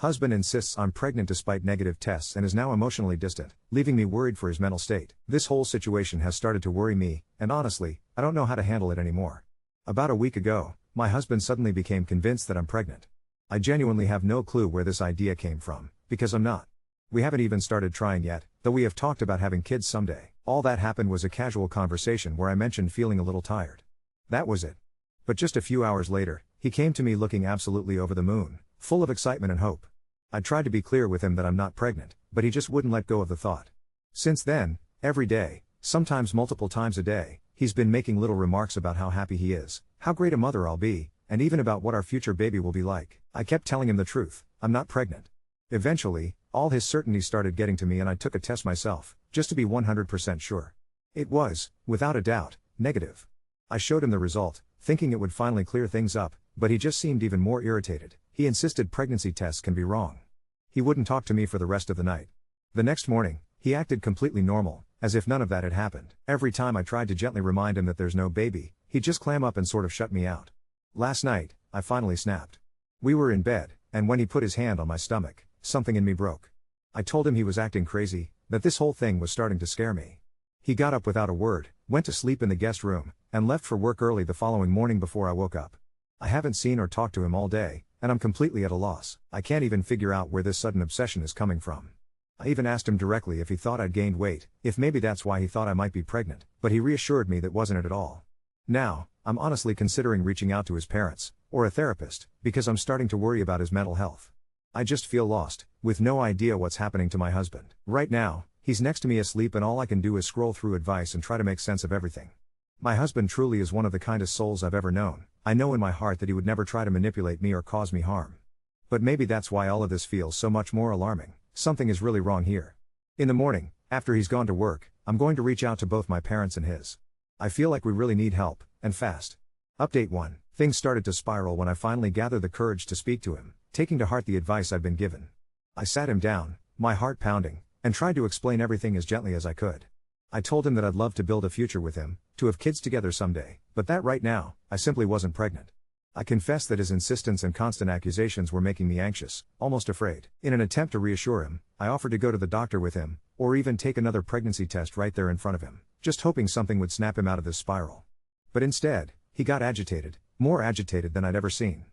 Husband insists I'm pregnant despite negative tests and is now emotionally distant, leaving me worried for his mental state. This whole situation has started to worry me, and honestly, I don't know how to handle it anymore. About a week ago, my husband suddenly became convinced that I'm pregnant. I genuinely have no clue where this idea came from, because I'm not. We haven't even started trying yet, though we have talked about having kids someday. All that happened was a casual conversation where I mentioned feeling a little tired. That was it. But just a few hours later, he came to me looking absolutely over the moon, full of excitement and hope. I tried to be clear with him that I'm not pregnant, but he just wouldn't let go of the thought. Since then, every day, sometimes multiple times a day, he's been making little remarks about how happy he is, how great a mother I'll be, and even about what our future baby will be like. I kept telling him the truth, I'm not pregnant. Eventually, all his certainty started getting to me and I took a test myself, just to be 100% sure. It was, without a doubt, negative. I showed him the result, thinking it would finally clear things up, but he just seemed even more irritated. He insisted pregnancy tests can be wrong. He wouldn't talk to me for the rest of the night. The next morning, he acted completely normal, as if none of that had happened. Every time I tried to gently remind him that there's no baby, he'd just clam up and sort of shut me out. Last night, I finally snapped. We were in bed, and when he put his hand on my stomach, something in me broke. I told him he was acting crazy, that this whole thing was starting to scare me. He got up without a word, went to sleep in the guest room, and left for work early the following morning before I woke up. I haven't seen or talked to him all day, and I'm completely at a loss. I can't even figure out where this sudden obsession is coming from. I even asked him directly if he thought I'd gained weight, if maybe that's why he thought I might be pregnant, but he reassured me that wasn't it at all. Now, I'm honestly considering reaching out to his parents, or a therapist, because I'm starting to worry about his mental health. I just feel lost, with no idea what's happening to my husband. Right now, he's next to me asleep and all I can do is scroll through advice and try to make sense of everything. My husband truly is one of the kindest souls I've ever known. I know in my heart that he would never try to manipulate me or cause me harm. But maybe that's why all of this feels so much more alarming. Something is really wrong here. In the morning, after he's gone to work, I'm going to reach out to both my parents and his. I feel like we really need help, and fast. Update 1. Things started to spiral when I finally gathered the courage to speak to him, taking to heart the advice I'd been given. I sat him down, my heart pounding, and tried to explain everything as gently as I could. I told him that I'd love to build a future with him, to have kids together someday, but that right now, I simply wasn't pregnant. I confessed that his insistence and constant accusations were making me anxious, almost afraid. In an attempt to reassure him, I offered to go to the doctor with him, or even take another pregnancy test right there in front of him, just hoping something would snap him out of this spiral. But instead, he got agitated, more agitated than I'd ever seen.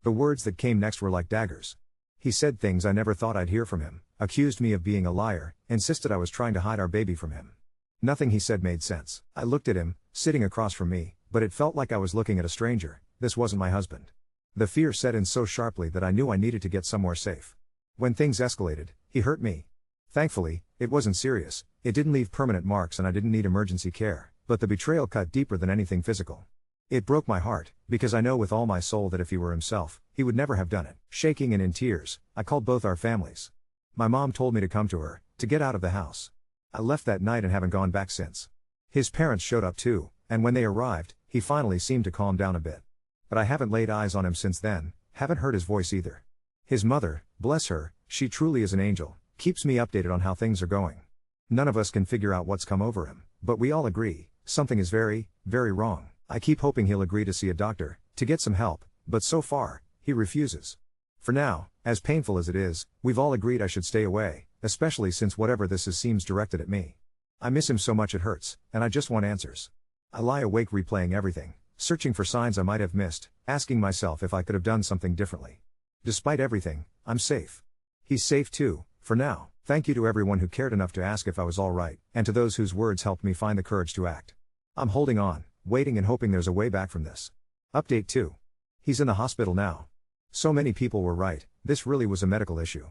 The words that came next were like daggers. He said things I never thought I'd hear from him, accused me of being a liar, insisted I was trying to hide our baby from him. Nothing he said made sense. I looked at him, sitting across from me, but it felt like I was looking at a stranger. This wasn't my husband. The fear set in so sharply that I knew I needed to get somewhere safe. When things escalated, he hurt me. Thankfully, it wasn't serious, it didn't leave permanent marks and I didn't need emergency care, but the betrayal cut deeper than anything physical. It broke my heart, because I know with all my soul that if he were himself, he would never have done it. Shaking and in tears, I called both our families. My mom told me to come to her, to get out of the house. I left that night and haven't gone back since. His parents showed up too, and when they arrived, he finally seemed to calm down a bit. But I haven't laid eyes on him since then, haven't heard his voice either. His mother, bless her, she truly is an angel, keeps me updated on how things are going. None of us can figure out what's come over him, but we all agree, something is very, very wrong. I keep hoping he'll agree to see a doctor, to get some help, but so far, he refuses. For now, as painful as it is, we've all agreed I should stay away, especially since whatever this is seems directed at me. I miss him so much it hurts, and I just want answers. I lie awake replaying everything, searching for signs I might have missed, asking myself if I could have done something differently. Despite everything, I'm safe. He's safe too, for now. Thank you to everyone who cared enough to ask if I was alright, and to those whose words helped me find the courage to act. I'm holding on, waiting and hoping there's a way back from this. Update 2. He's in the hospital now. So many people were right, this really was a medical issue.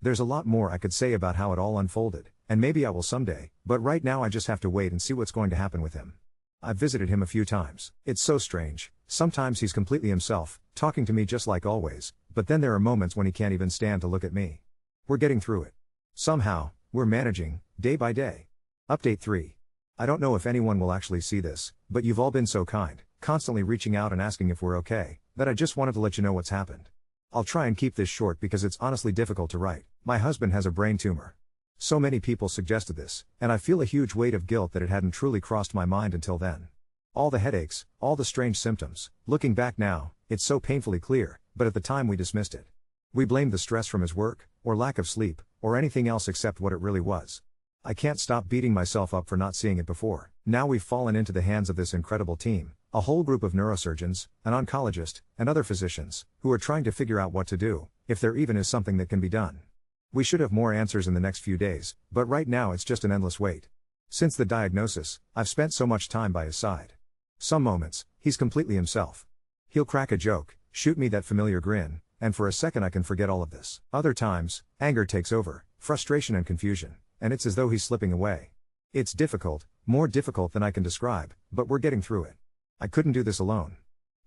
There's a lot more I could say about how it all unfolded, and maybe I will someday, but right now I just have to wait and see what's going to happen with him. I've visited him a few times. It's so strange. Sometimes he's completely himself, talking to me just like always, but then there are moments when he can't even stand to look at me. We're getting through it. Somehow, we're managing, day by day. Update 3. I don't know if anyone will actually see this, but you've all been so kind, constantly reaching out and asking if we're okay, that I just wanted to let you know what's happened. I'll try and keep this short because it's honestly difficult to write. My husband has a brain tumor. So many people suggested this, and I feel a huge weight of guilt that it hadn't truly crossed my mind until then. All the headaches, all the strange symptoms, looking back now, it's so painfully clear, but at the time we dismissed it. We blamed the stress from his work, or lack of sleep, or anything else except what it really was. I can't stop beating myself up for not seeing it before. Now we've fallen into the hands of this incredible team, a whole group of neurosurgeons, an oncologist, and other physicians, who are trying to figure out what to do, if there even is something that can be done. We should have more answers in the next few days, but right now it's just an endless wait. Since the diagnosis, I've spent so much time by his side. Some moments, he's completely himself. He'll crack a joke, shoot me that familiar grin, and for a second I can forget all of this. Other times, anger takes over, frustration and confusion, and it's as though he's slipping away. It's difficult, more difficult than I can describe, but we're getting through it. I couldn't do this alone.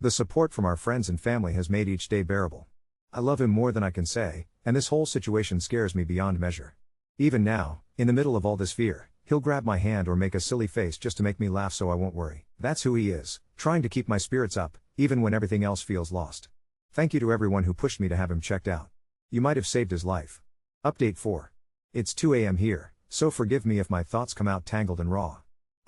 The support from our friends and family has made each day bearable. I love him more than I can say, and this whole situation scares me beyond measure. Even now, in the middle of all this fear, he'll grab my hand or make a silly face just to make me laugh so I won't worry. That's who he is, trying to keep my spirits up, even when everything else feels lost. Thank you to everyone who pushed me to have him checked out. You might have saved his life. Update 4. It's 2 a.m. here, so forgive me if my thoughts come out tangled and raw.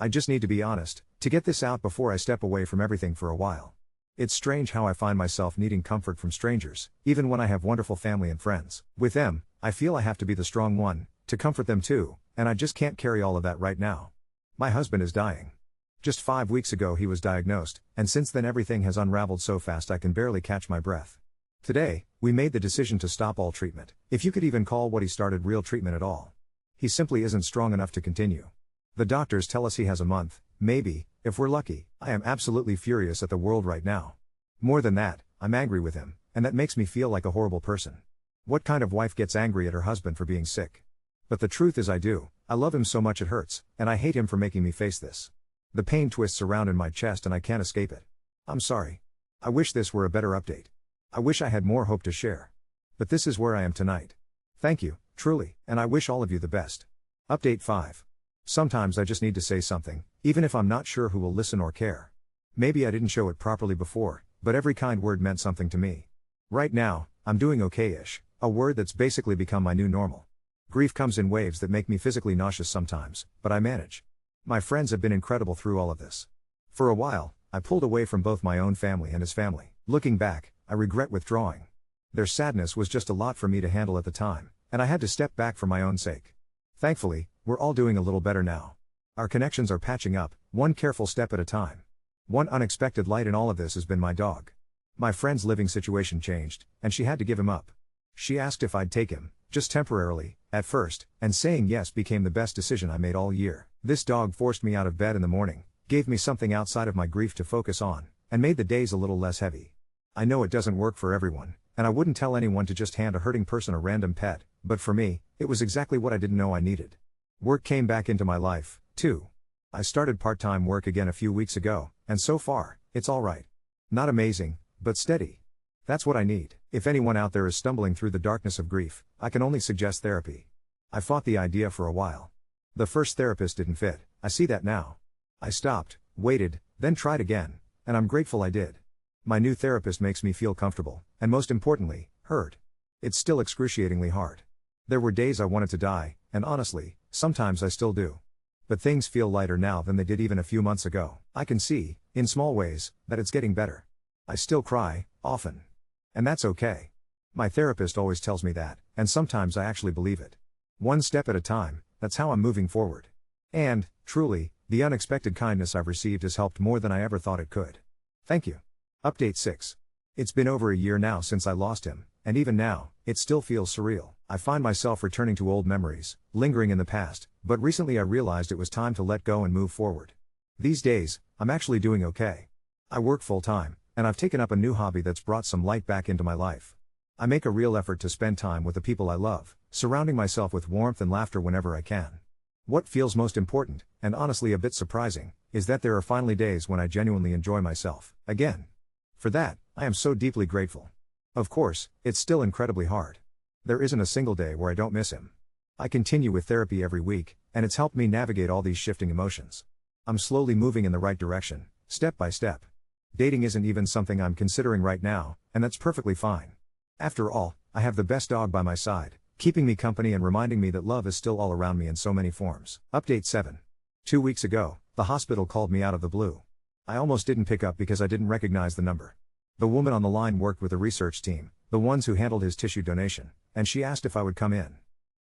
I just need to be honest, to get this out before I step away from everything for a while. It's strange how I find myself needing comfort from strangers, even when I have wonderful family and friends. With them, I feel I have to be the strong one, to comfort them too, and I just can't carry all of that right now. My husband is dying. Just 5 weeks ago he was diagnosed, and since then everything has unraveled so fast I can barely catch my breath. Today, we made the decision to stop all treatment, if you could even call what he started real treatment at all. He simply isn't strong enough to continue. The doctors tell us he has a month, maybe, if we're lucky. I am absolutely furious at the world right now. More than that, I'm angry with him, and that makes me feel like a horrible person. What kind of wife gets angry at her husband for being sick? But the truth is I do. I love him so much it hurts, and I hate him for making me face this. The pain twists around in my chest and I can't escape it. I'm sorry. I wish this were a better update. I wish I had more hope to share. But this is where I am tonight. Thank you, truly, and I wish all of you the best. Update 5. Sometimes I just need to say something, even if I'm not sure who will listen or care. Maybe I didn't show it properly before, but every kind word meant something to me. Right now, I'm doing okay-ish, a word that's basically become my new normal. Grief comes in waves that make me physically nauseous sometimes, but I manage. My friends have been incredible through all of this. For a while, I pulled away from both my own family and his family. Looking back, I regret withdrawing. Their sadness was just a lot for me to handle at the time, and I had to step back for my own sake. Thankfully, we're all doing a little better now. Our connections are patching up, one careful step at a time. One unexpected light in all of this has been my dog. My friend's living situation changed, and she had to give him up. She asked if I'd take him, just temporarily, at first, and saying yes became the best decision I made all year. This dog forced me out of bed in the morning, gave me something outside of my grief to focus on, and made the days a little less heavy. I know it doesn't work for everyone, and I wouldn't tell anyone to just hand a hurting person a random pet, but for me, it was exactly what I didn't know I needed. Work came back into my life, too. I started part-time work again a few weeks ago, and so far, it's all right. Not amazing, but steady. That's what I need. If anyone out there is stumbling through the darkness of grief, I can only suggest therapy. I fought the idea for a while. The first therapist didn't fit, I see that now. I stopped, waited, then tried again, and I'm grateful I did. My new therapist makes me feel comfortable, and most importantly, heard. It's still excruciatingly hard. There were days I wanted to die, and honestly, sometimes I still do. But things feel lighter now than they did even a few months ago. I can see, in small ways, that it's getting better. I still cry, often. And that's okay. My therapist always tells me that, and sometimes I actually believe it. One step at a time, that's how I'm moving forward. And, truly, the unexpected kindness I've received has helped more than I ever thought it could. Thank you. Update 6. It's been over a year now since I lost him, and even now, it still feels surreal. I find myself returning to old memories, lingering in the past, but recently I realized it was time to let go and move forward. These days, I'm actually doing okay. I work full-time, and I've taken up a new hobby that's brought some light back into my life. I make a real effort to spend time with the people I love, surrounding myself with warmth and laughter whenever I can. What feels most important, and honestly a bit surprising, is that there are finally days when I genuinely enjoy myself, again. For that, I am so deeply grateful. Of course, it's still incredibly hard. There isn't a single day where I don't miss him. I continue with therapy every week, and it's helped me navigate all these shifting emotions. I'm slowly moving in the right direction, step by step. Dating isn't even something I'm considering right now, and that's perfectly fine. After all, I have the best dog by my side, keeping me company and reminding me that love is still all around me in so many forms. Update 7. 2 weeks ago, the hospital called me out of the blue. I almost didn't pick up because I didn't recognize the number. The woman on the line worked with the research team, the ones who handled his tissue donation, and she asked if I would come in.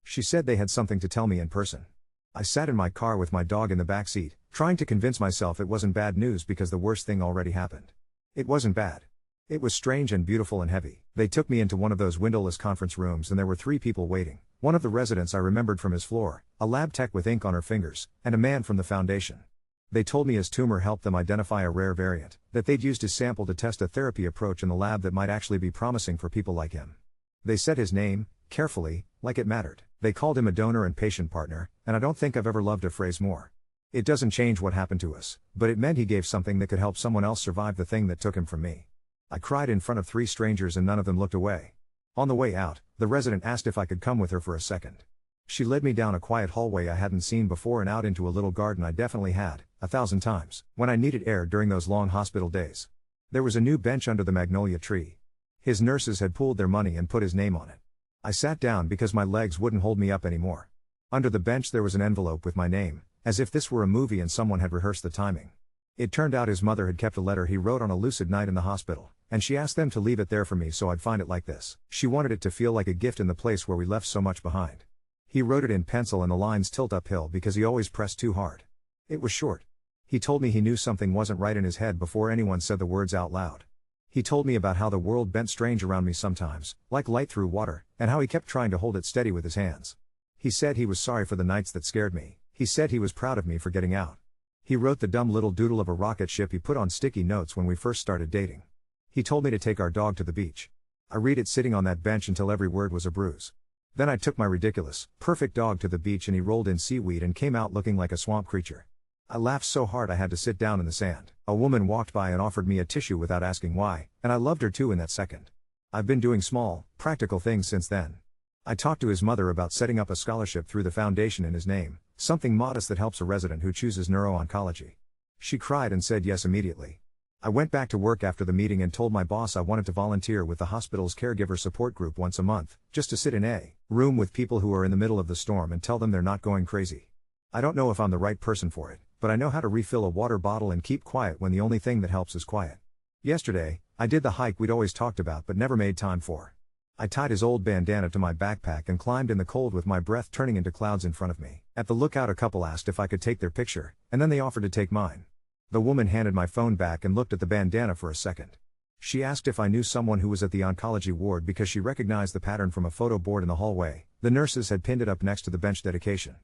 She said they had something to tell me in person. I sat in my car with my dog in the back seat, trying to convince myself it wasn't bad news because the worst thing already happened. It wasn't bad. It was strange and beautiful and heavy. They took me into one of those windowless conference rooms and there were 3 people waiting. One of the residents I remembered from his floor, a lab tech with ink on her fingers, and a man from the foundation. They told me his tumor helped them identify a rare variant, that they'd used his sample to test a therapy approach in the lab that might actually be promising for people like him. They said his name, carefully, like it mattered. They called him a donor and patient partner, and I don't think I've ever loved a phrase more. It doesn't change what happened to us, but it meant he gave something that could help someone else survive the thing that took him from me. I cried in front of 3 strangers and none of them looked away. On the way out, the resident asked if I could come with her for a second. She led me down a quiet hallway I hadn't seen before and out into a little garden I definitely had, 1,000 times, when I needed air during those long hospital days. There was a new bench under the magnolia tree. His nurses had pooled their money and put his name on it. I sat down because my legs wouldn't hold me up anymore. Under the bench there was an envelope with my name, as if this were a movie and someone had rehearsed the timing. It turned out his mother had kept a letter he wrote on a lucid night in the hospital, and she asked them to leave it there for me so I'd find it like this. She wanted it to feel like a gift in the place where we left so much behind. He wrote it in pencil and the lines tilt uphill because he always pressed too hard. It was short. He told me he knew something wasn't right in his head before anyone said the words out loud. He told me about how the world bent strange around me sometimes, like light through water, and how he kept trying to hold it steady with his hands. He said he was sorry for the nights that scared me. He said he was proud of me for getting out. He wrote the dumb little doodle of a rocket ship he put on sticky notes when we first started dating. He told me to take our dog to the beach. I read it sitting on that bench until every word was a bruise. Then I took my ridiculous, perfect dog to the beach and he rolled in seaweed and came out looking like a swamp creature. I laughed so hard I had to sit down in the sand. A woman walked by and offered me a tissue without asking why, and I loved her too in that second. I've been doing small, practical things since then. I talked to his mother about setting up a scholarship through the foundation in his name, something modest that helps a resident who chooses neuro-oncology. She cried and said yes immediately. I went back to work after the meeting and told my boss I wanted to volunteer with the hospital's caregiver support group once a month, just to sit in a room with people who are in the middle of the storm and tell them they're not going crazy. I don't know if I'm the right person for it, but I know how to refill a water bottle and keep quiet when the only thing that helps is quiet. Yesterday, I did the hike we'd always talked about but never made time for. I tied his old bandana to my backpack and climbed in the cold with my breath turning into clouds in front of me. At the lookout a couple asked if I could take their picture, and then they offered to take mine. The woman handed my phone back and looked at the bandana for a second. She asked if I knew someone who was at the oncology ward because she recognized the pattern from a photo board in the hallway. The nurses had pinned it up next to the bench dedication.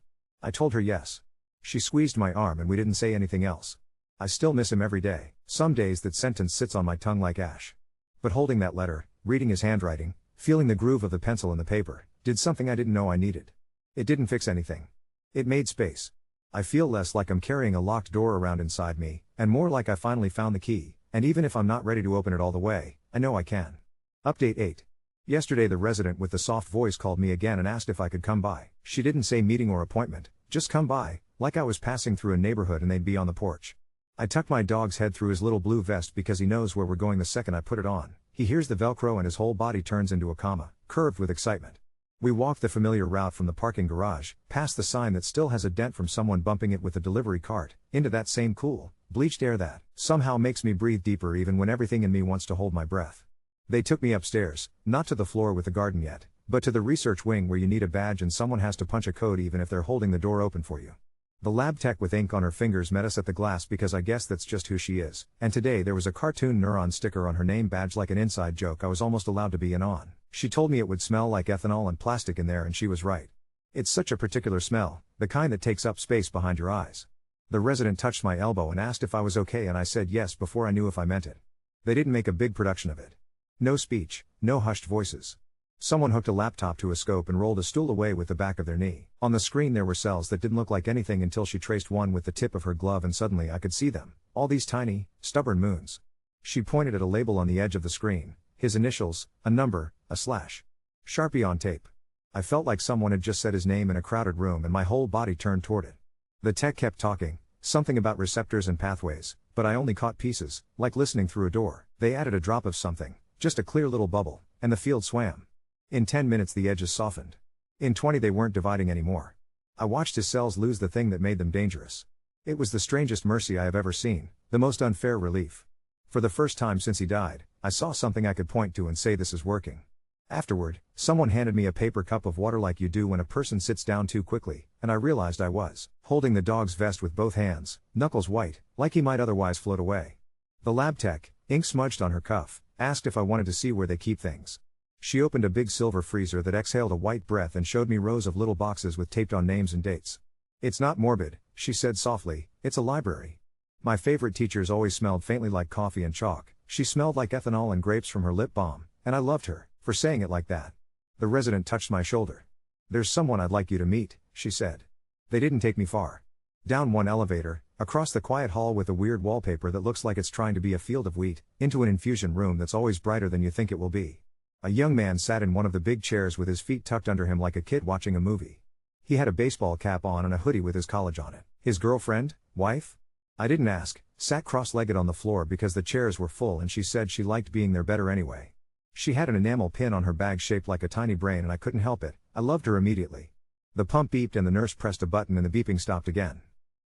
I told her yes. She squeezed my arm and we didn't say anything else. I still miss him every day. Some days that sentence sits on my tongue like ash. But holding that letter, reading his handwriting, feeling the groove of the pencil in the paper, did something I didn't know I needed. It didn't fix anything. It made space. I feel less like I'm carrying a locked door around inside me, and more like I finally found the key, and even if I'm not ready to open it all the way, I know I can. Update 8. Yesterday the resident with the soft voice called me again and asked if I could come by. She didn't say meeting or appointment, just come by, like I was passing through a neighborhood and they'd be on the porch. I tucked my dog's head through his little blue vest because he knows where we're going the second I put it on. He hears the Velcro and his whole body turns into a comma, curved with excitement. We walked the familiar route from the parking garage, past the sign that still has a dent from someone bumping it with a delivery cart, into that same cool, bleached air that somehow makes me breathe deeper even when everything in me wants to hold my breath. They took me upstairs, not to the floor with the garden yet, but to the research wing where you need a badge and someone has to punch a code even if they're holding the door open for you. The lab tech with ink on her fingers met us at the glass because I guess that's just who she is, and today there was a cartoon neuron sticker on her name badge like an inside joke I was almost allowed to be in on. She told me it would smell like ethanol and plastic in there and she was right. It's such a particular smell, the kind that takes up space behind your eyes. The resident touched my elbow and asked if I was okay and I said yes before I knew if I meant it. They didn't make a big production of it. No speech, no hushed voices. Someone hooked a laptop to a scope and rolled a stool away with the back of their knee. On the screen there were cells that didn't look like anything until she traced one with the tip of her glove and suddenly I could see them, all these tiny, stubborn moons. She pointed at a label on the edge of the screen, his initials, a number, a slash. Sharpie on tape. I felt like someone had just said his name in a crowded room and my whole body turned toward it. The tech kept talking, something about receptors and pathways, but I only caught pieces, like listening through a door. They added a drop of something, just a clear little bubble, and the field swam. In 10 minutes the edges softened. In 20 they weren't dividing anymore. I watched his cells lose the thing that made them dangerous. It was the strangest mercy I have ever seen, the most unfair relief. For the first time since he died, I saw something I could point to and say this is working. Afterward, someone handed me a paper cup of water like you do when a person sits down too quickly, and I realized I was holding the dog's vest with both hands, knuckles white, like he might otherwise float away. The lab tech, ink smudged on her cuff, asked if I wanted to see where they keep things. She opened a big silver freezer that exhaled a white breath and showed me rows of little boxes with taped on names and dates. "It's not morbid," she said softly, "it's a library." My favorite teachers always smelled faintly like coffee and chalk. She smelled like ethanol and grapes from her lip balm, and I loved her for saying it like that. The resident touched my shoulder. "There's someone I'd like you to meet," she said. They didn't take me far. Down one elevator, across the quiet hall with a weird wallpaper that looks like it's trying to be a field of wheat, into an infusion room that's always brighter than you think it will be. A young man sat in one of the big chairs with his feet tucked under him like a kid watching a movie. He had a baseball cap on and a hoodie with his college on it. His girlfriend? Wife? I didn't ask, sat cross-legged on the floor because the chairs were full and she said she liked being there better anyway. She had an enamel pin on her bag shaped like a tiny brain and I couldn't help it, I loved her immediately. The pump beeped and the nurse pressed a button and the beeping stopped again.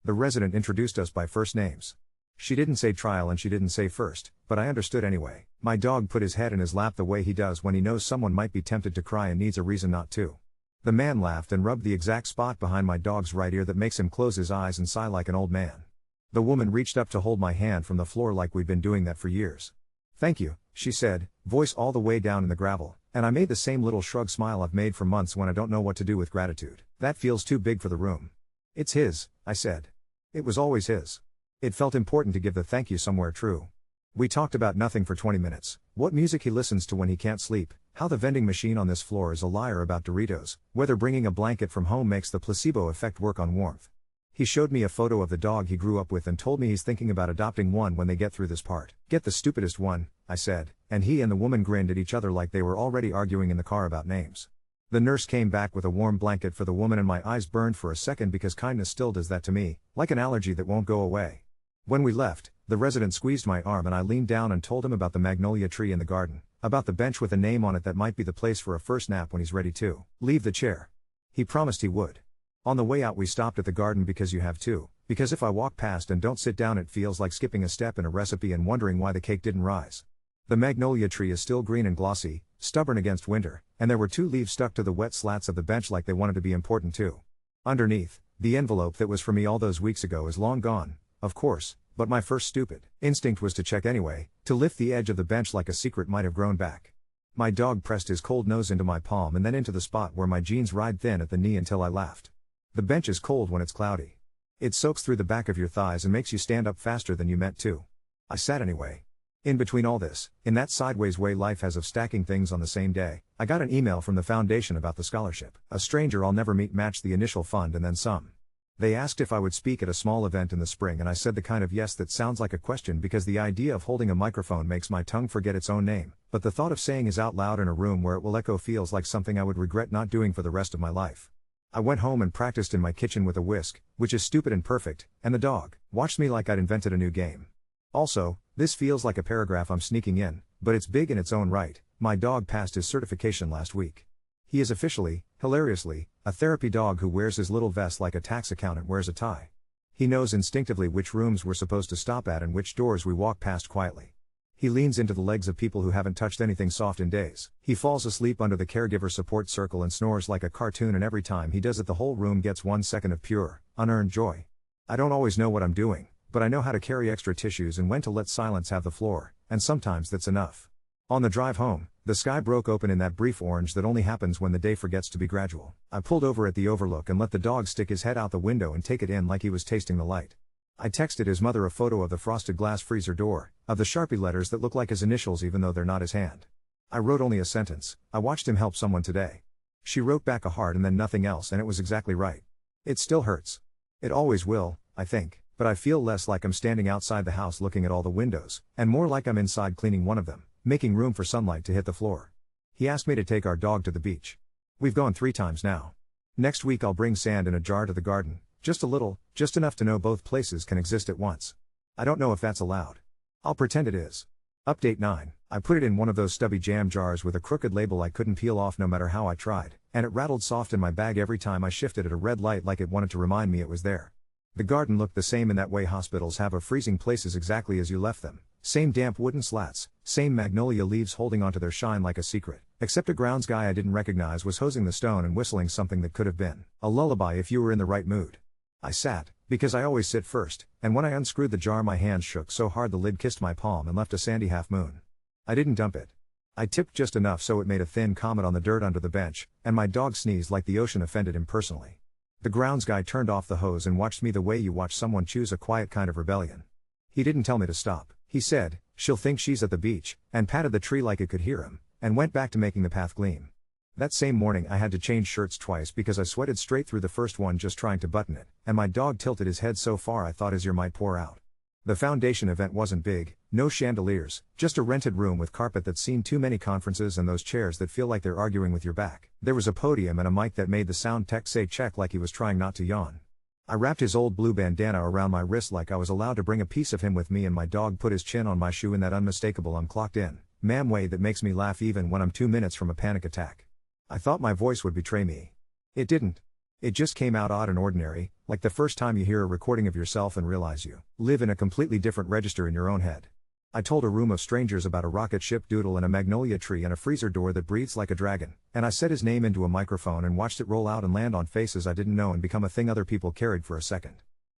The resident introduced us by first names. She didn't say trial and she didn't say first, but I understood anyway. My dog put his head in his lap the way he does when he knows someone might be tempted to cry and needs a reason not to. The man laughed and rubbed the exact spot behind my dog's right ear that makes him close his eyes and sigh like an old man. The woman reached up to hold my hand from the floor like we'd been doing that for years. "Thank you," she said, voice all the way down in the gravel, and I made the same little shrug smile I've made for months when I don't know what to do with gratitude. "That feels too big for the room." "It's his," I said. It was always his. It felt important to give the thank you somewhere true. We talked about nothing for 20 minutes, what music he listens to when he can't sleep, how the vending machine on this floor is a liar about Doritos, whether bringing a blanket from home makes the placebo effect work on warmth. He showed me a photo of the dog he grew up with and told me he's thinking about adopting one when they get through this part. "Get the stupidest one," I said, and he and the woman grinned at each other like they were already arguing in the car about names. The nurse came back with a warm blanket for the woman and my eyes burned for a second because kindness still does that to me, like an allergy that won't go away. When we left, the resident squeezed my arm and I leaned down and told him about the magnolia tree in the garden, about the bench with a name on it that might be the place for a first nap when he's ready to leave the chair. He promised he would. On the way out we stopped at the garden because you have to, because if I walk past and don't sit down it feels like skipping a step in a recipe and wondering why the cake didn't rise. The magnolia tree is still green and glossy, stubborn against winter, and there were 2 leaves stuck to the wet slats of the bench like they wanted to be important too. Underneath, the envelope that was for me all those weeks ago is long gone, of course, but my first stupid instinct was to check anyway, to lift the edge of the bench like a secret might have grown back. My dog pressed his cold nose into my palm and then into the spot where my jeans ride thin at the knee until I laughed. The bench is cold when it's cloudy. It soaks through the back of your thighs and makes you stand up faster than you meant to. I sat anyway. In between all this, in that sideways way life has of stacking things on the same day, I got an email from the foundation about the scholarship. A stranger I'll never meet matched the initial fund and then some. They asked if I would speak at a small event in the spring and I said the kind of yes that sounds like a question because the idea of holding a microphone makes my tongue forget its own name, but the thought of saying is out loud in a room where it will echo feels like something I would regret not doing for the rest of my life. I went home and practiced in my kitchen with a whisk, which is stupid and perfect, and the dog watched me like I'd invented a new game. Also, this feels like a paragraph I'm sneaking in, but it's big in its own right. My dog passed his certification last week. He is officially, hilariously, a therapy dog who wears his little vest like a tax accountant wears a tie. He knows instinctively which rooms we're supposed to stop at and which doors we walk past quietly. He leans into the legs of people who haven't touched anything soft in days. He falls asleep under the caregiver support circle and snores like a cartoon, and every time he does it the whole room gets 1 second of pure, unearned joy. I don't always know what I'm doing, but I know how to carry extra tissues and when to let silence have the floor, and sometimes that's enough. On the drive home, the sky broke open in that brief orange that only happens when the day forgets to be gradual. I pulled over at the overlook and let the dog stick his head out the window and take it in like he was tasting the light. I texted his mother a photo of the frosted glass freezer door, of the Sharpie letters that look like his initials even though they're not his hand. I wrote only a sentence: "I watched him help someone today." She wrote back a heart and then nothing else, and it was exactly right. It still hurts. It always will, I think, but I feel less like I'm standing outside the house looking at all the windows, and more like I'm inside cleaning one of them, making room for sunlight to hit the floor. He asked me to take our dog to the beach. We've gone 3 times now. Next week I'll bring sand in a jar to the garden. Just a little, just enough to know both places can exist at once. I don't know if that's allowed. I'll pretend it is. Update 9. I put it in one of those stubby jam jars with a crooked label I couldn't peel off no matter how I tried, and it rattled soft in my bag every time I shifted at a red light like it wanted to remind me it was there. The garden looked the same in that way hospitals have of freezing places exactly as you left them. Same damp wooden slats, same magnolia leaves holding onto their shine like a secret, Except a grounds guy I didn't recognize was hosing the stone and whistling something that could have been a lullaby if you were in the right mood. I sat, because I always sit first, and when I unscrewed the jar my hands shook so hard the lid kissed my palm and left a sandy half-moon. I didn't dump it. I tipped just enough so it made a thin comet on the dirt under the bench, and my dog sneezed like the ocean offended him personally. The grounds guy turned off the hose and watched me the way you watch someone choose a quiet kind of rebellion. He didn't tell me to stop. He said, "She'll think she's at the beach," and patted the tree like it could hear him, and went back to making the path gleam. That same morning I had to change shirts twice because I sweated straight through the first one just trying to button it, and my dog tilted his head so far I thought his ear might pour out. The foundation event wasn't big, no chandeliers, just a rented room with carpet that's seen too many conferences and those chairs that feel like they're arguing with your back. There was a podium and a mic that made the sound tech say check like he was trying not to yawn. I wrapped his old blue bandana around my wrist like I was allowed to bring a piece of him with me, and my dog put his chin on my shoe in that unmistakable "I'm clocked in, ma'am" way that makes me laugh even when I'm 2 minutes from a panic attack. I thought my voice would betray me. It didn't. It just came out odd and ordinary, like the first time you hear a recording of yourself and realize you live in a completely different register in your own head. I told a room of strangers about a rocket ship doodle and a magnolia tree and a freezer door that breathes like a dragon, and I said his name into a microphone and watched it roll out and land on faces I didn't know and become a thing other people carried for a second.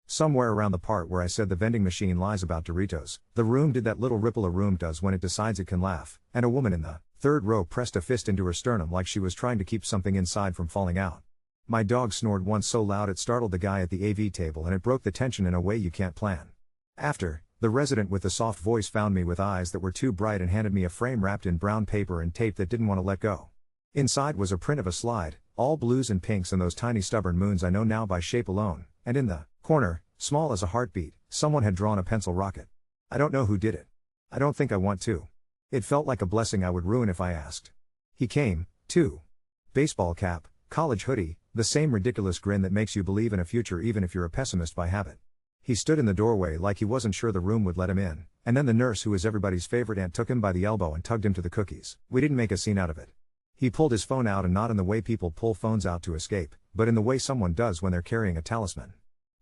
Somewhere around the part where I said the vending machine lies about Doritos, the room did that little ripple a room does when it decides it can laugh, and a woman in the third row pressed a fist into her sternum like she was trying to keep something inside from falling out. My dog snored once so loud it startled the guy at the AV table, and it broke the tension in a way you can't plan. After, the resident with the soft voice found me with eyes that were too bright and handed me a frame wrapped in brown paper and tape that didn't want to let go. Inside was a print of a slide, all blues and pinks and those tiny stubborn moons I know now by shape alone, and in the corner, small as a heartbeat, someone had drawn a pencil rocket. I don't know who did it. I don't think I want to. It felt like a blessing I would ruin if I asked. He came, too. Baseball cap, college hoodie, the same ridiculous grin that makes you believe in a future even if you're a pessimist by habit. He stood in the doorway like he wasn't sure the room would let him in, and then the nurse who is everybody's favorite aunt took him by the elbow and tugged him to the cookies. We didn't make a scene out of it. He pulled his phone out, and not in the way people pull phones out to escape, but in the way someone does when they're carrying a talisman.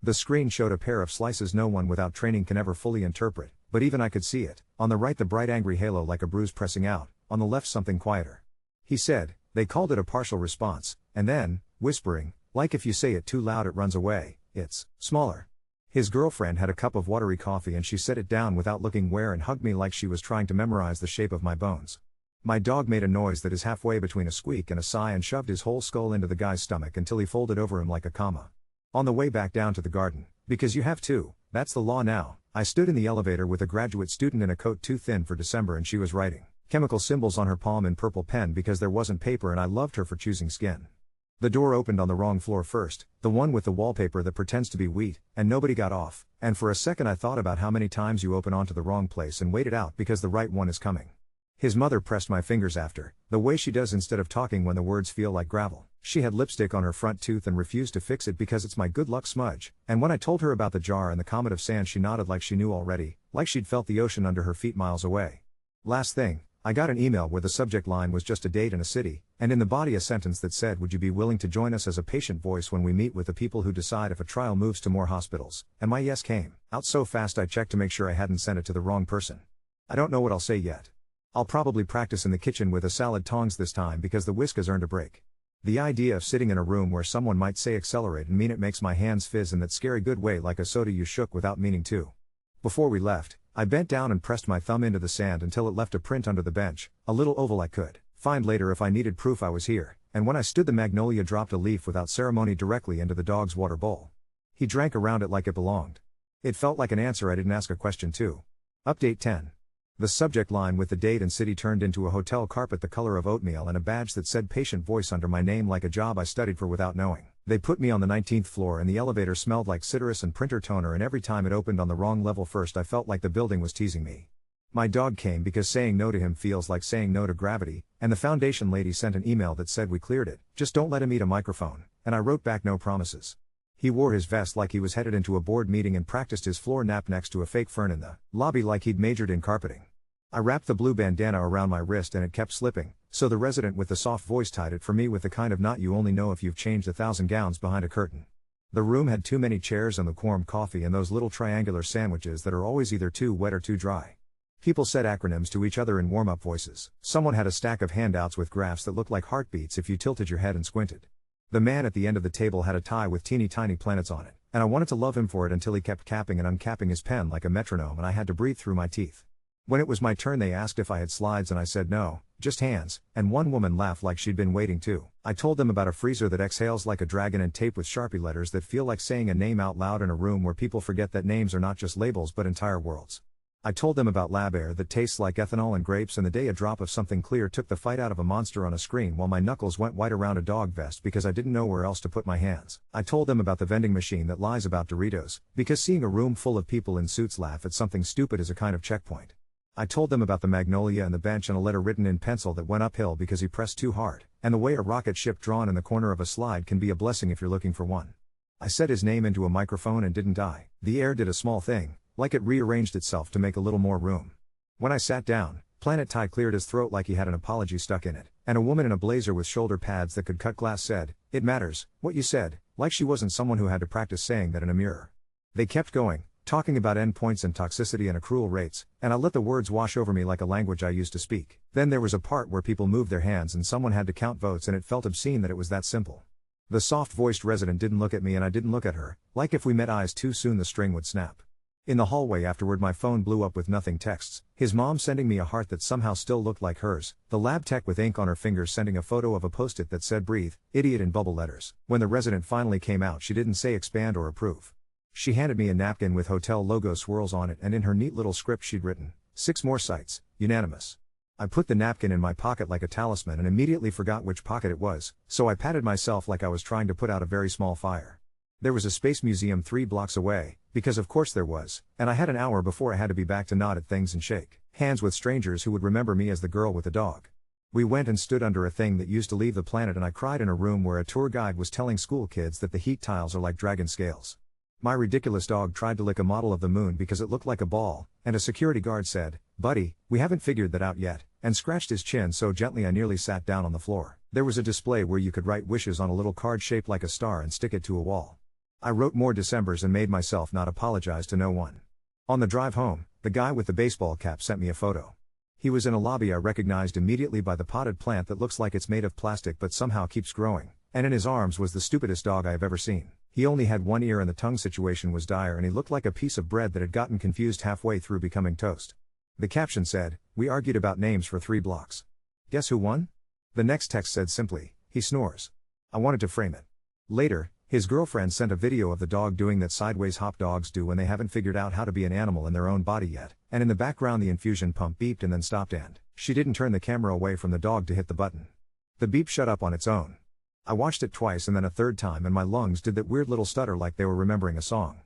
The screen showed a pair of slices no one without training can ever fully interpret, but even I could see it. On the right the bright angry halo like a bruise pressing out, on the left something quieter. He said, they called it a partial response, and then, whispering, like if you say it too loud it runs away, it's smaller. His girlfriend had a cup of watery coffee and she set it down without looking where and hugged me like she was trying to memorize the shape of my bones. My dog made a noise that is halfway between a squeak and a sigh and shoved his whole skull into the guy's stomach until he folded over him like a comma. On the way back down to the garden, because you have to, that's the law now, I stood in the elevator with a graduate student in a coat too thin for December, and she was writing chemical symbols on her palm in purple pen because there wasn't paper, and I loved her for choosing skin. The door opened on the wrong floor first, the one with the wallpaper that pretends to be wheat, and nobody got off, and for a second I thought about how many times you open onto the wrong place and wait it out because the right one is coming. His mother pressed my fingers after, the way she does instead of talking when the words feel like gravel. She had lipstick on her front tooth and refused to fix it because it's my good luck smudge, and when I told her about the jar and the comet of sand she nodded like she knew already, like she'd felt the ocean under her feet miles away. Last thing, I got an email where the subject line was just a date and a city, and in the body a sentence that said, would you be willing to join us as a patient voice when we meet with the people who decide if a trial moves to more hospitals, and my yes came out so fast I checked to make sure I hadn't sent it to the wrong person. I don't know what I'll say yet. I'll probably practice in the kitchen with a salad tongs this time because the whisk has earned a break. The idea of sitting in a room where someone might say accelerate and mean it makes my hands fizz in that scary good way like a soda you shook without meaning to. Before we left, I bent down and pressed my thumb into the sand until it left a print under the bench, a little oval I could find later if I needed proof I was here, and when I stood the magnolia dropped a leaf without ceremony directly into the dog's water bowl. He drank around it like it belonged. It felt like an answer I didn't ask a question to. Update 10. The subject line with the date and city turned into a hotel carpet the color of oatmeal and a badge that said patient voice under my name like a job I studied for without knowing. They put me on the 19th floor and the elevator smelled like citrus and printer toner, and every time it opened on the wrong level first I felt like the building was teasing me. My dog came because saying no to him feels like saying no to gravity, and the foundation lady sent an email that said we cleared it, just don't let him eat a microphone, and I wrote back no promises. He wore his vest like he was headed into a board meeting and practiced his floor nap next to a fake fern in the lobby like he'd majored in carpeting. I wrapped the blue bandana around my wrist and it kept slipping, so the resident with the soft voice tied it for me with the kind of knot you only know if you've changed 1,000 gowns behind a curtain. The room had too many chairs and lukewarm coffee and those little triangular sandwiches that are always either too wet or too dry. People said acronyms to each other in warm-up voices. Someone had a stack of handouts with graphs that looked like heartbeats if you tilted your head and squinted. The man at the end of the table had a tie with teeny tiny planets on it, and I wanted to love him for it until he kept capping and uncapping his pen like a metronome and I had to breathe through my teeth. When it was my turn they asked if I had slides and I said no, just hands, and one woman laughed like she'd been waiting too. I told them about a freezer that exhales like a dragon and tape with Sharpie letters that feel like saying a name out loud in a room where people forget that names are not just labels but entire worlds. I told them about lab air that tastes like ethanol and grapes and the day a drop of something clear took the fight out of a monster on a screen while my knuckles went white around a dog vest because I didn't know where else to put my hands. I told them about the vending machine that lies about Doritos, because seeing a room full of people in suits laugh at something stupid is a kind of checkpoint. I told them about the magnolia and the bench and a letter written in pencil that went uphill because he pressed too hard, and the way a rocket ship drawn in the corner of a slide can be a blessing if you're looking for one. I said his name into a microphone and didn't die. The air did a small thing, like it rearranged itself to make a little more room. When I sat down, Planet Ty cleared his throat like he had an apology stuck in it, and a woman in a blazer with shoulder pads that could cut glass said, "It matters, what you said," like she wasn't someone who had to practice saying that in a mirror. They kept going, talking about endpoints and toxicity and accrual rates, and I let the words wash over me like a language I used to speak. Then there was a part where people moved their hands and someone had to count votes and it felt obscene that it was that simple. The soft-voiced resident didn't look at me and I didn't look at her, like if we met eyes too soon the string would snap. In the hallway afterward my phone blew up with nothing texts, his mom sending me a heart that somehow still looked like hers, the lab tech with ink on her fingers sending a photo of a post-it that said breathe, idiot in bubble letters. When the resident finally came out she didn't say expand or approve. She handed me a napkin with hotel logo swirls on it and in her neat little script she'd written, 6 more sites, unanimous. I put the napkin in my pocket like a talisman and immediately forgot which pocket it was, so I patted myself like I was trying to put out a very small fire. There was a space museum 3 blocks away, because of course there was, and I had an hour before I had to be back to nod at things and shake hands with strangers who would remember me as the girl with the dog. We went and stood under a thing that used to leave the planet and I cried in a room where a tour guide was telling school kids that the heat tiles are like dragon scales. My ridiculous dog tried to lick a model of the moon because it looked like a ball, and a security guard said, "Buddy, we haven't figured that out yet," and scratched his chin so gently I nearly sat down on the floor. There was a display where you could write wishes on a little card shaped like a star and stick it to a wall. I wrote more Decembers and made myself not apologize to no one. On the drive home, the guy with the baseball cap sent me a photo. He was in a lobby I recognized immediately by the potted plant that looks like it's made of plastic but somehow keeps growing, and in his arms was the stupidest dog I have ever seen. He only had one ear and the tongue situation was dire and he looked like a piece of bread that had gotten confused halfway through becoming toast. The caption said, "We argued about names for 3 blocks. Guess who won?" The next text said simply, "He snores." I wanted to frame it. Later, his girlfriend sent a video of the dog doing that sideways hop dogs do when they haven't figured out how to be an animal in their own body yet, and in the background the infusion pump beeped and then stopped and she didn't turn the camera away from the dog to hit the button. The beep shut up on its own. I watched it twice and then a third time and my lungs did that weird little stutter like they were remembering a song.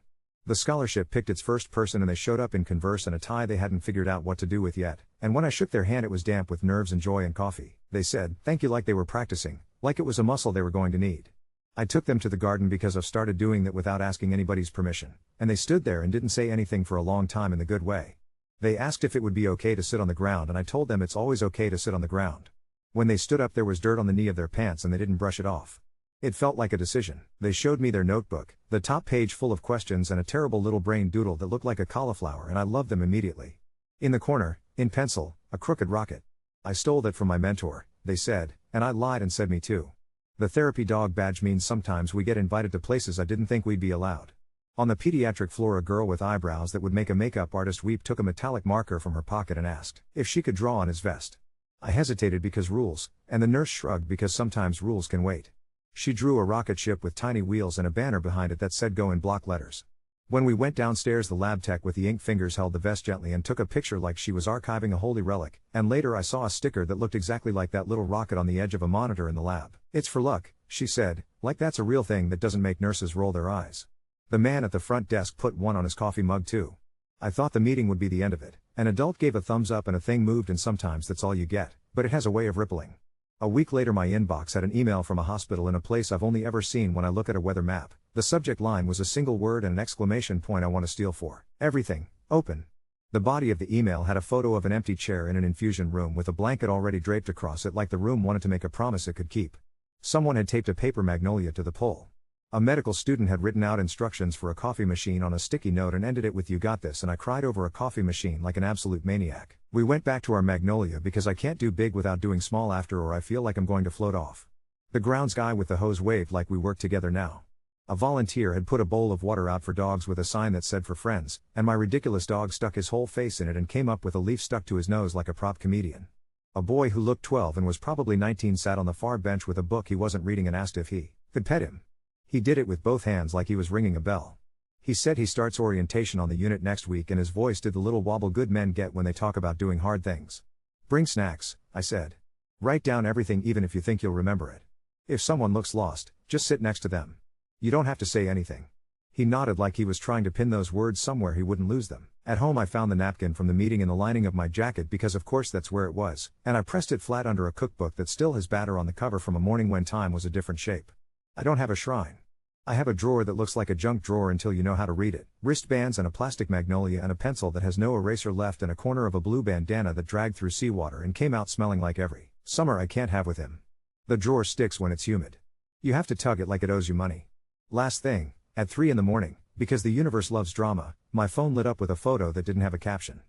The scholarship picked its first person and they showed up in Converse and a tie they hadn't figured out what to do with yet, and when I shook their hand it was damp with nerves and joy and coffee. They said, "Thank you," like they were practicing, like it was a muscle they were going to need. I took them to the garden because I've started doing that without asking anybody's permission, and they stood there and didn't say anything for a long time in the good way. They asked if it would be okay to sit on the ground and I told them it's always okay to sit on the ground. When they stood up there was dirt on the knee of their pants and they didn't brush it off. It felt like a decision. They showed me their notebook, the top page full of questions and a terrible little brain doodle that looked like a cauliflower and I loved them immediately. In the corner, in pencil, a crooked rocket. "I stole that from my mentor," they said, and I lied and said me too. The therapy dog badge means sometimes we get invited to places I didn't think we'd be allowed. On the pediatric floor a girl with eyebrows that would make a makeup artist weep took a metallic marker from her pocket and asked if she could draw on his vest. I hesitated because rules, and the nurse shrugged because sometimes rules can wait. She drew a rocket ship with tiny wheels and a banner behind it that said "Go" in block letters. When we went downstairs the lab tech with the ink fingers held the vest gently and took a picture like she was archiving a holy relic, and later I saw a sticker that looked exactly like that little rocket on the edge of a monitor in the lab. "It's for luck," she said, like that's a real thing that doesn't make nurses roll their eyes. The man at the front desk put one on his coffee mug too. I thought the meeting would be the end of it. An adult gave a thumbs up and a thing moved and sometimes that's all you get, but it has a way of rippling. A week later my inbox had an email from a hospital in a place I've only ever seen when I look at a weather map. The subject line was a single word and an exclamation point I want to steal for everything, open. The body of the email had a photo of an empty chair in an infusion room with a blanket already draped across it like the room wanted to make a promise it could keep. Someone had taped a paper magnolia to the pole. A medical student had written out instructions for a coffee machine on a sticky note and ended it with "You got this," and I cried over a coffee machine like an absolute maniac. We went back to our magnolia because I can't do big without doing small after, or I feel like I'm going to float off. The grounds guy with the hose waved like we work together now. A volunteer had put a bowl of water out for dogs with a sign that said "For friends," and my ridiculous dog stuck his whole face in it and came up with a leaf stuck to his nose like a prop comedian. A boy who looked 12 and was probably 19 sat on the far bench with a book he wasn't reading and asked if he could pet him. He did it with both hands like he was ringing a bell. He said he starts orientation on the unit next week, and his voice did the little wobble good men get when they talk about doing hard things. "Bring snacks," I said. "Write down everything even if you think you'll remember it. If someone looks lost, just sit next to them. You don't have to say anything." He nodded like he was trying to pin those words somewhere he wouldn't lose them. At home I found the napkin from the meeting in the lining of my jacket because of course that's where it was, and I pressed it flat under a cookbook that still has batter on the cover from a morning when time was a different shape. I don't have a shrine. I have a drawer that looks like a junk drawer until you know how to read it. Wristbands and a plastic magnolia and a pencil that has no eraser left and a corner of a blue bandana that dragged through seawater and came out smelling like every summer I can't have with him. The drawer sticks when it's humid. You have to tug it like it owes you money. Last thing, at 3 in the morning, because the universe loves drama, my phone lit up with a photo that didn't have a caption.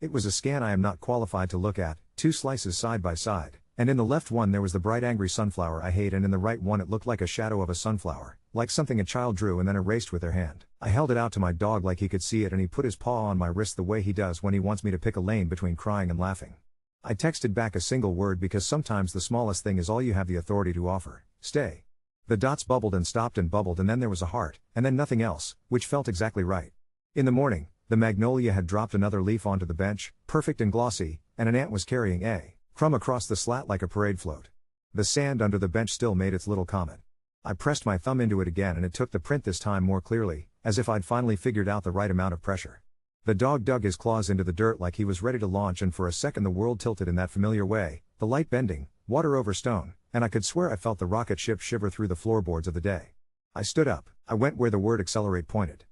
It was a scan I am not qualified to look at, 2 slices side by side, and in the left one there was the bright angry sunflower I hate, and in the right one it looked like a shadow of a sunflower, like something a child drew and then erased with their hand. I held it out to my dog like he could see it, and he put his paw on my wrist the way he does when he wants me to pick a lane between crying and laughing. I texted back a single word because sometimes the smallest thing is all you have the authority to offer: stay. The dots bubbled and stopped and bubbled, and then there was a heart, and then nothing else, which felt exactly right. In the morning, the magnolia had dropped another leaf onto the bench, perfect and glossy, and an ant was carrying a crumb across the slat like a parade float. The sand under the bench still made its little comet. I pressed my thumb into it again and it took the print this time more clearly, as if I'd finally figured out the right amount of pressure. The dog dug his claws into the dirt like he was ready to launch, and for a second the world tilted in that familiar way, the light bending, water over stone, and I could swear I felt the rocket ship shiver through the floorboards of the day. I stood up. I went where the word accelerate pointed.